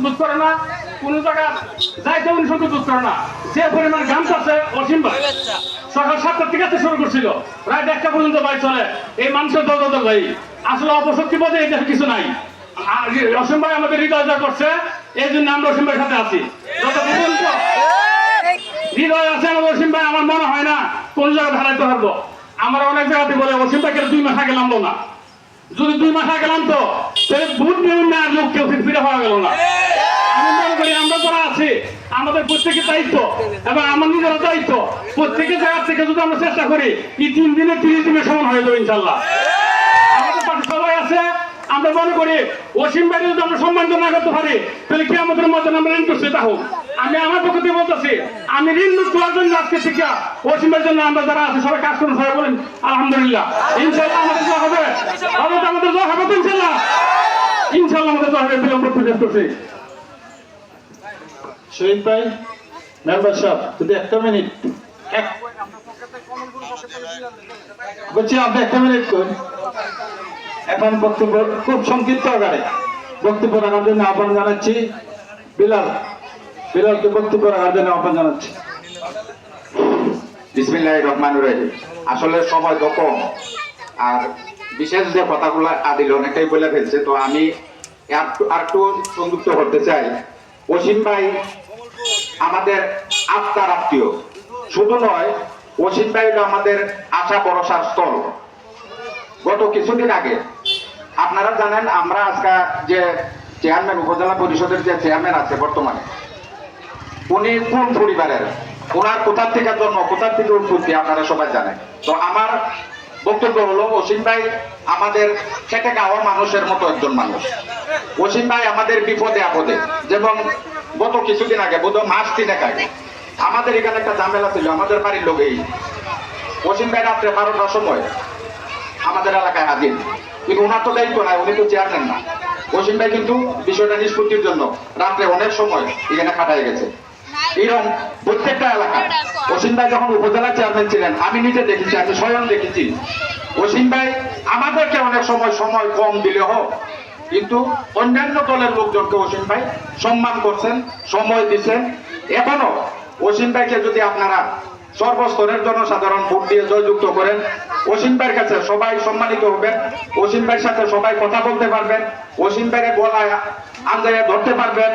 বোধ করে না, কোন জায়গা যাইতে উনি সন্তোষ বোধ করে না। যে পরিমাণ গান করছে অসীম ভাই সকাল 7টা থেকে শুরু করছিল, রাত 1টা পর্যন্ত ভাই চলে। এই মানুষের দল ভাই আসলে অপশক্তি বলতে এটা কিছু নাই। অসীম ভাই আমাদের হৃদয় যা করছে, এই জন্য আমরা অসীম ভাইয়ের সাথে আছি। যত পর্যন্ত হৃদয় আছে আমাদের অসীম ভাই, আমার মনে হয় না কোন জায়গায় হারাইতে পারবো। আমরা অনেক জায়গাতে বলে অসীম ভাইকে 2 মাস আগে নামলো না, যদি 2 মাস আগে নামতো তাহলে ভোট নিউন না লোক কেউ ফিরে পাওয়া গেল না। আমি মনে করি আমরা যারা আছি আমাদের প্রত্যেকের দায়িত্ব এবং আমার নিজের দায়িত্ব, প্রত্যেকের জায়গা থেকে যদি আমরা চেষ্টা করি এই 3 দিনে 30 দিনের সমান হয়ে যাবে ইনশাল্লাহ। আমাদের পাশে সবাই আছে, আমরা মনে করি অসীম ভাই যদি আমরা সম্মানিত না করতে পারি তাহলে কি আমাদের মধ্যে আমরা ঋণ করছি তা হোক। আমি আমার পক্ষ থেকে বলতেছি, আমি ঋণ করার জন্য আজকে থেকে অসীম ভাইয়ের জন্য আমরা যারা আছি সবাই কাজ করুন, সবাই বলেন আলহামদুলিল্লাহ। ইনশাল্লাহ আমাদের যা হবে আমাদের যা হবে ইনশাল্লাহ, ইনশাল্লাহ আমাদের যা হবে বিলম্ব প্রকাশ করছি। শহীদ ভাই মেম্বার সাহেব যদি 1 মিনিট বলছি, আপনি 1 মিনিট করুন। এখন বক্তব্য খুব সংক্ষিপ্ত আকারে বক্তব্য রাখার জন্য আহ্বান জানাচ্ছি বিলালকে বক্তব্য রাখার জন্য আহ্বান জানাচ্ছি। বিসমিল্লাহির রহমানির রহিম। আসলে সময় তো কম, আর বিশেষ যে কথাগুলো আদিল অনেকটাই বলে ফেলছে, তো আমি আর একটু সংযুক্ত করতে চাই। অসীম ভাই আমাদের আত্মার আত্মীয়, শুধু নয়, অসীম ভাই হলো আমাদের আশা ভরসার স্থল। গত কিছুদিন আগে আপনারা জানেন, আমরা আজকে যে চেয়ারম্যান, উপজেলা পরিষদের যে চেয়ারম্যান আছে বর্তমানে, উনি কোন পরিবারের, ওনার কোথা থেকে জন্ম, কোথা থেকে উৎপত্তি আপনারা সবাই জানেন। তো আমার বক্তব্য হলো, অসীম ভাই আমাদের খেটে খাওয়া মানুষের মতো একজন মানুষ। অসীম ভাই আমাদের বিপদে আপদে, যেমন গত কিছুদিন আগে, বোধহয় মাস 3 আগে আমাদের এখানে একটা ঝামেলা ছিল আমাদের বাড়ির লোকেই। অসীম ভাই রাত্রে 12টার সময় আমাদের এলাকায় হাজির, কিন্তু ওনার তো দায়িত্ব নাই, উনি তো চেয়ারম্যান না। অসীম ভাই কিন্তু বিষয়টা নিষ্পত্তির জন্য রাত্রে অনেক সময় এখানে কাটাই গেছে। এরকম প্রত্যেকটা এলাকায় অসীম ভাই যখন উপজেলা চেয়ারম্যান ছিলেন, আমি নিজে দেখেছি, আমি স্বয়ং দেখেছি, অসীম ভাই আমাদেরকে অনেক সময় কম দিলে হোক, কিন্তু অন্যান্য দলের লোকজনকে অসীম ভাই সম্মান করছেন, সময় দিচ্ছেন। এখনো অসীম ভাইকে যদি আপনারা সর্বস্তরের জনসাধারণ ভোট দিয়ে জয়যুক্ত করেন, অসীম ভাইয়ের কাছে সবাই সম্মানিত হবেন, অসীম ভাইয়ের সাথে সবাই কথা বলতে পারবেন, অসীম ভাইয়ের গলায় আঞ্জায় ধরতে পারবেন।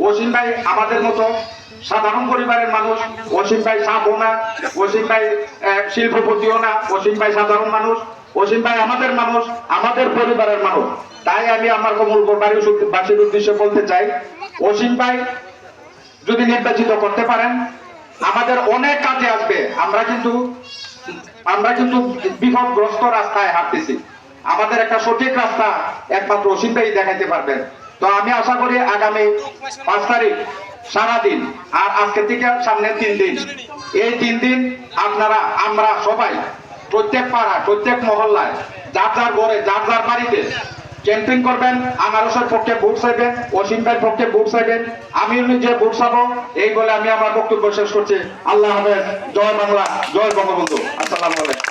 অসীম ভাই আমাদের মতো সাধারণ পরিবারের মানুষ, অসীম ভাই সাপও না, অসীম ভাই শিল্পপতিও না, অসীম ভাই সাধারণ মানুষ, অসীম ভাই আমাদের মানুষ, আমাদের পরিবারের মানুষ। তাই আমি আমার কমলপুরবাসীর উদ্দেশ্যে বলতে চাই, অসীম ভাই যদি নির্বাচিত করতে পারেন আমাদের অনেক কাজে আসবে। আমরা কিন্তু বিপদগ্রস্ত রাস্তায় হাঁটতেছি, আমাদের একটা সঠিক রাস্তা একমাত্র অসীম ভাই দেখাইতে পারবেন। তো আমি আশা করি আগামী 5 তারিখ সারাদিন, আর আজকে থেকে সামনে 3 দিন, এই 3 দিন আপনারা আমরা সবাই প্রত্যেক পাড়া, প্রত্যেক মহল্লায়, যার যার ঘরে, যার যার বাড়িতে ক্যাম্পেইন করবেন, আনারসের পক্ষে ভোট চাইবেন, অসীম ভাইয়ের পক্ষে ভোট চাইবেন, আমি নিজে ভোট চাবো। এই বলে আমি আমার বক্তব্য শেষ করছি। আল্লাহ হাফেজ। জয় বাংলা, জয় বঙ্গবন্ধু। আসসালামু আলাইকুম।